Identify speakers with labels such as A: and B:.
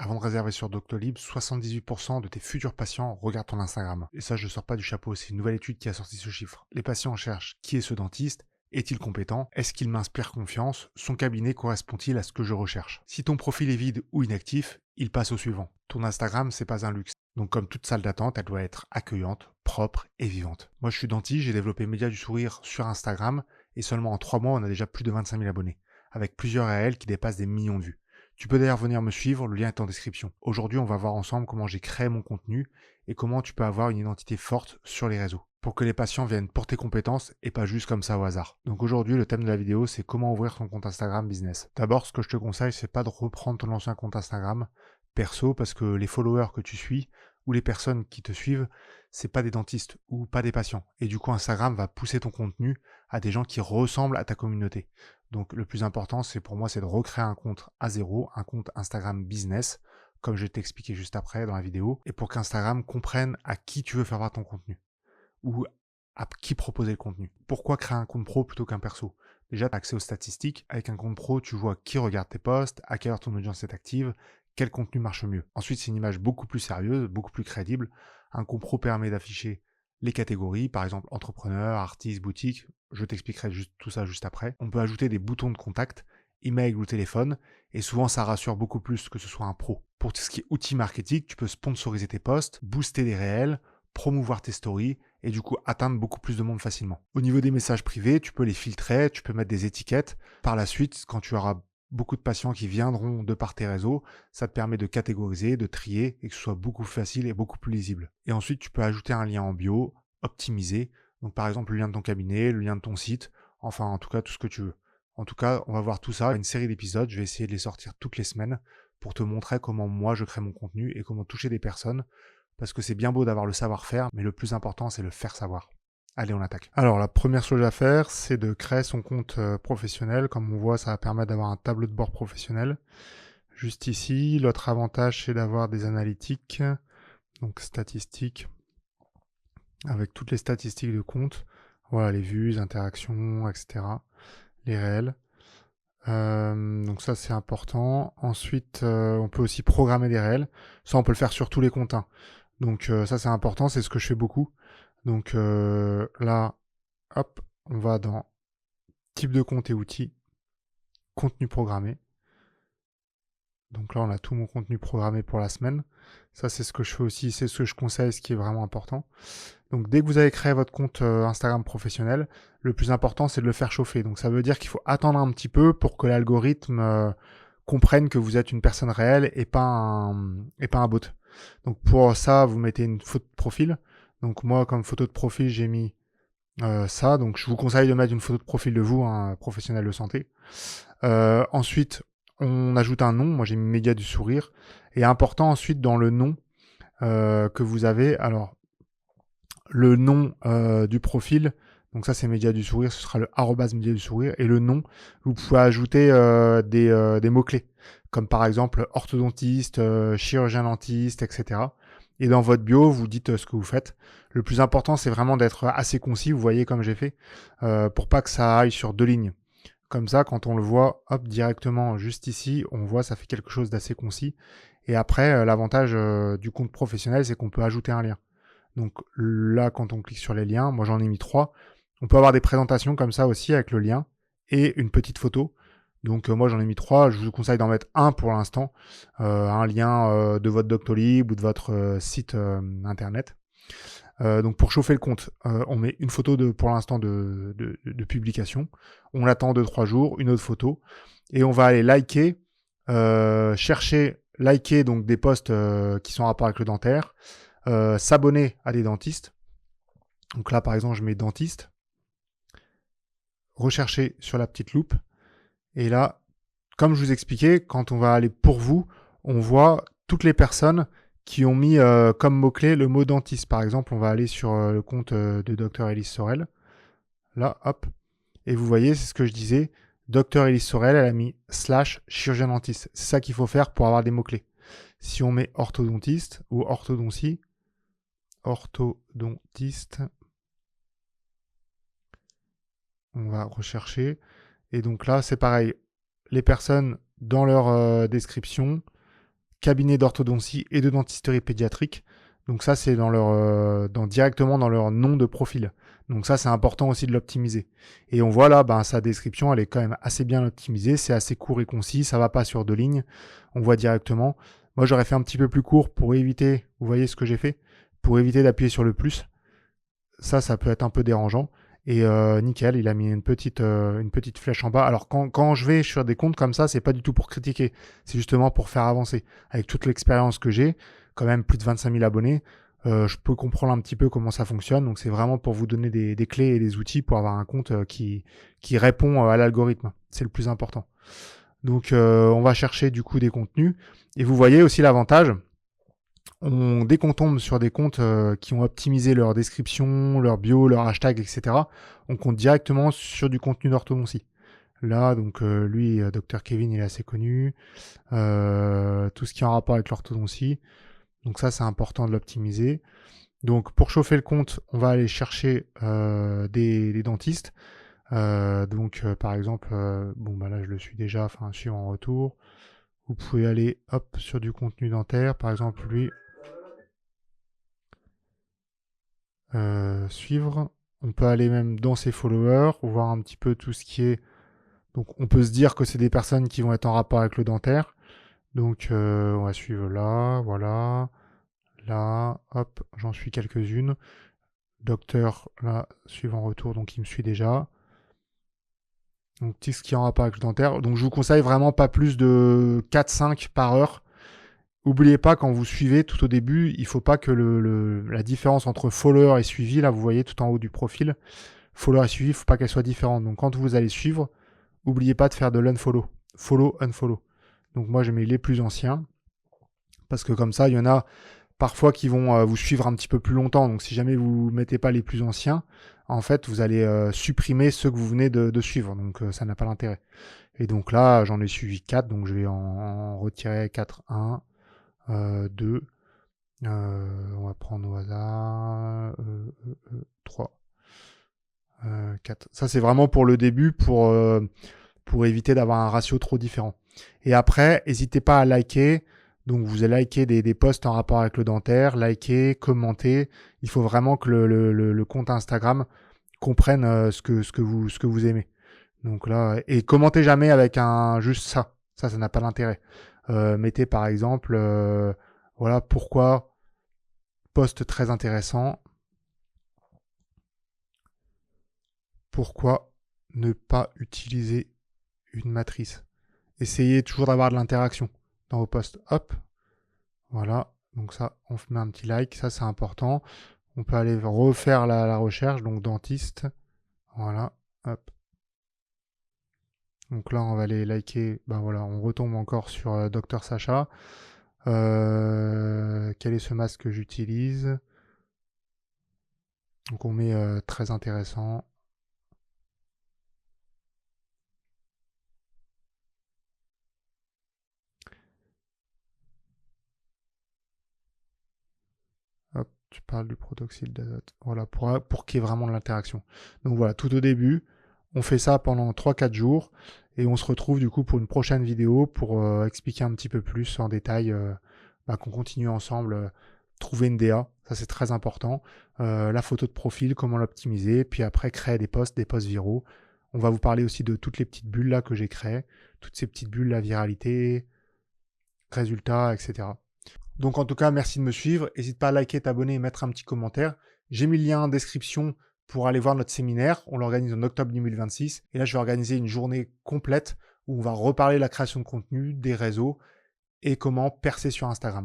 A: Avant de réserver sur Doctolib, 78% de tes futurs patients regardent ton Instagram. Et ça, je ne sors pas du chapeau, c'est une nouvelle étude qui a sorti ce chiffre. Les patients cherchent qui est ce dentiste, est-il compétent, est-ce qu'il m'inspire confiance, son cabinet correspond-il à ce que je recherche. Si ton profil est vide ou inactif, il passe au suivant. Ton Instagram, c'est pas un luxe. Donc comme toute salle d'attente, elle doit être accueillante, propre et vivante. Moi, je suis dentiste, j'ai développé Média du Sourire sur Instagram et seulement en 3 mois, on a déjà plus de 25 000 abonnés, avec plusieurs réels qui dépassent des millions de vues. Tu peux d'ailleurs venir me suivre, le lien est en description. Aujourd'hui, on va voir ensemble comment j'ai créé mon contenu et comment tu peux avoir une identité forte sur les réseaux pour que les patients viennent pour tes compétences et pas juste comme ça au hasard. Donc aujourd'hui, le thème de la vidéo, c'est comment ouvrir ton compte Instagram business. D'abord, ce que je te conseille, c'est pas de reprendre ton ancien compte Instagram perso parce que les followers que tu suis ou les personnes qui te suivent, c'est pas des dentistes ou pas des patients. Et du coup, Instagram va pousser ton contenu à des gens qui ressemblent à ta communauté. Donc le plus important, c'est pour moi, c'est de recréer un compte à zéro, un compte Instagram business, comme je vais t'expliquer juste après dans la vidéo, et pour qu'Instagram comprenne à qui tu veux faire voir ton contenu, ou à qui proposer le contenu. Pourquoi créer un compte pro plutôt qu'un perso? Déjà, tu as accès aux statistiques. Avec un compte pro, tu vois qui regarde tes posts, à quelle heure ton audience est active, quel contenu marche mieux. Ensuite, c'est une image beaucoup plus sérieuse, beaucoup plus crédible. Un compte pro permet d'afficher les catégories, par exemple entrepreneur, artiste, boutique. Je t'expliquerai juste tout ça juste après. On peut ajouter des boutons de contact, email ou téléphone, et souvent ça rassure beaucoup plus que ce soit un pro. Pour tout ce qui est outils marketing, tu peux sponsoriser tes posts, booster des réels, promouvoir tes stories et du coup atteindre beaucoup plus de monde facilement. Au niveau des messages privés, tu peux les filtrer, tu peux mettre des étiquettes. Par la suite, quand tu auras beaucoup de patients qui viendront de par tes réseaux, ça te permet de catégoriser, de trier et que ce soit beaucoup plus facile et beaucoup plus lisible. Et ensuite, tu peux ajouter un lien en bio, optimiser. Donc par exemple, le lien de ton cabinet, le lien de ton site, enfin en tout cas tout ce que tu veux. En tout cas, on va voir tout ça, une série d'épisodes, je vais essayer de les sortir toutes les semaines pour te montrer comment moi je crée mon contenu et comment toucher des personnes parce que c'est bien beau d'avoir le savoir-faire, mais le plus important, c'est le faire savoir. Allez, on attaque. Alors, la première chose à faire, c'est de créer son compte professionnel. Comme on voit, ça va permettre d'avoir un tableau de bord professionnel. Juste ici, l'autre avantage, c'est d'avoir des analytiques, donc statistiques, avec toutes les statistiques de compte. Voilà, les vues, les interactions, etc. Les réels. Donc ça, c'est important. Ensuite, on peut aussi programmer des réels. Ça, on peut le faire sur tous les comptes, hein. Donc ça c'est important, c'est ce que je fais beaucoup. Donc là, hop, on va dans type de compte et outils, contenu programmé. Donc là, on a tout mon contenu programmé pour la semaine. Ça, c'est ce que je fais aussi, c'est ce que je conseille, ce qui est vraiment important. Donc dès que vous avez créé votre compte Instagram professionnel, le plus important, c'est de le faire chauffer. Donc ça veut dire qu'il faut attendre un petit peu pour que l'algorithme comprenne que vous êtes une personne réelle et pas un bot. Donc pour ça, vous mettez une photo de profil. Donc moi, comme photo de profil, j'ai mis ça. Donc je vous conseille de mettre une photo de profil de vous, un professionnel de santé. Ensuite, on ajoute un nom. Moi, j'ai mis Média du Sourire. Et important ensuite dans le nom que vous avez. Alors, le nom du profil, donc ça c'est Média du Sourire, ce sera le arrobase Média du Sourire. Et le nom, vous pouvez ajouter des mots-clés, comme par exemple orthodontiste, chirurgien dentiste, etc. Et dans votre bio, vous dites ce que vous faites. Le plus important, c'est vraiment d'être assez concis, vous voyez comme j'ai fait, pour pas que ça aille sur 2 lignes. Comme ça, quand on le voit, hop, directement juste ici, on voit ça fait quelque chose d'assez concis. Et après, l'avantage du compte professionnel, c'est qu'on peut ajouter un lien. Donc là, quand on clique sur les liens, moi j'en ai mis 3. On peut avoir des présentations comme ça aussi avec le lien et une petite photo. Donc moi j'en ai mis 3. Je vous conseille d'en mettre un pour l'instant, un lien de votre Doctolib ou de votre site internet. Donc pour chauffer le compte, on met une photo pour l'instant de publication. On l'attend 2-3 jours, une autre photo, et on va aller liker, chercher, liker donc des posts qui sont en rapport avec le dentaire, s'abonner à des dentistes. Donc là, par exemple, je mets dentiste, rechercher sur la petite loupe. Et là, comme je vous expliquais, quand on va aller pour vous, on voit toutes les personnes qui ont mis comme mot-clé le mot dentiste. Par exemple, on va aller sur le compte de Dr Elise Sorel. Là, hop. Et vous voyez, c'est ce que je disais. Dr Elise Sorel, elle a mis / chirurgien dentiste. C'est ça qu'il faut faire pour avoir des mots-clés. Si on met orthodontiste ou orthodontie, orthodontiste, on va rechercher. Et donc là, c'est pareil. Les personnes, dans leur description, cabinet d'orthodontie et de dentisterie pédiatrique. Donc ça, c'est directement dans leur nom de profil. Donc ça, c'est important aussi de l'optimiser. Et on voit là, sa description, elle est quand même assez bien optimisée. C'est assez court et concis, ça va pas sur 2 lignes. On voit directement. Moi, j'aurais fait un petit peu plus court pour éviter, vous voyez ce que j'ai fait, pour éviter d'appuyer sur le plus. Ça peut être un peu dérangeant. Et nickel, il a mis une petite flèche en bas. Alors quand je vais sur des comptes comme ça, c'est pas du tout pour critiquer, c'est justement pour faire avancer. Avec toute l'expérience que j'ai, quand même plus de 25 000 abonnés, je peux comprendre un petit peu comment ça fonctionne. Donc c'est vraiment pour vous donner des clés et des outils pour avoir un compte qui répond à l'algorithme. C'est le plus important. Donc on va chercher du coup des contenus. Et vous voyez aussi l'avantage. Dès qu'on tombe sur des comptes qui ont optimisé leur description, leur bio, leur hashtag, etc., on compte directement sur du contenu d'orthodontie. Là, donc lui, Dr Kevin, il est assez connu. Tout ce qui est en rapport avec l'orthodontie. Donc ça, c'est important de l'optimiser. Donc pour chauffer le compte, on va aller chercher des dentistes. Par exemple, là je le suis déjà, suivre en retour. Vous pouvez aller sur du contenu dentaire, par exemple lui. Suivre. On peut aller même dans ses followers, voir un petit peu tout ce qui est... Donc on peut se dire que c'est des personnes qui vont être en rapport avec le dentaire. Donc on va suivre là, voilà. Là, hop, j'en suis quelques-unes. Docteur, là, suivant retour, donc il me suit déjà. Donc tout ce qui est en rapport avec le dentaire. Donc je vous conseille vraiment pas plus de 4-5 par heure. N'oubliez pas, quand vous suivez tout au début, il ne faut pas que la différence entre follower et suivi, là vous voyez tout en haut du profil, follower et suivi, il ne faut pas qu'elle soit différente. Donc quand vous allez suivre, n'oubliez pas de faire de l'unfollow. Follow, unfollow. Donc moi je mets les plus anciens, parce que comme ça, il y en a parfois qui vont vous suivre un petit peu plus longtemps. Donc si jamais vous ne mettez pas les plus anciens, en fait vous allez supprimer ceux que vous venez de suivre. Donc ça n'a pas d'intérêt. Et donc là, j'en ai suivi 4, donc je vais en retirer 4, 1. 2, on va prendre au hasard, 3, 4. Ça, c'est vraiment pour le début, pour éviter d'avoir un ratio trop différent. Et après, n'hésitez pas à liker. Donc, vous allez liker des posts en rapport avec le dentaire, liker, commenter. Il faut vraiment que le compte Instagram comprenne ce que vous aimez. Donc là, et commentez jamais avec juste ça. Ça n'a pas d'intérêt. Mettez par exemple, voilà pourquoi post très intéressant. Pourquoi ne pas utiliser une matrice? Essayez toujours d'avoir de l'interaction dans vos posts. Hop, voilà. Donc ça, on met un petit like. Ça, c'est important. On peut aller refaire la recherche. Donc dentiste. Voilà. Hop. Donc là, on va aller liker. Voilà, on retombe encore sur Dr Sacha. Quel est ce masque que j'utilise? Donc on met très intéressant. Hop, tu parles du protoxyde d'azote. Voilà, pour qu'il y ait vraiment de l'interaction. Donc voilà, tout au début, on fait ça pendant 3-4 jours et on se retrouve du coup pour une prochaine vidéo pour expliquer un petit peu plus en détail qu'on continue ensemble, trouver une DA, ça c'est très important, la photo de profil, comment l'optimiser, puis après créer des posts viraux. On va vous parler aussi de toutes les petites bulles là que j'ai créées, toutes ces petites bulles, la viralité, résultats, etc. Donc en tout cas, merci de me suivre. N'hésite pas à liker, t'abonner et mettre un petit commentaire. J'ai mis le lien en description pour aller voir notre séminaire. On l'organise en octobre 2026. Et là, je vais organiser une journée complète où on va reparler de la création de contenu, des réseaux et comment percer sur Instagram.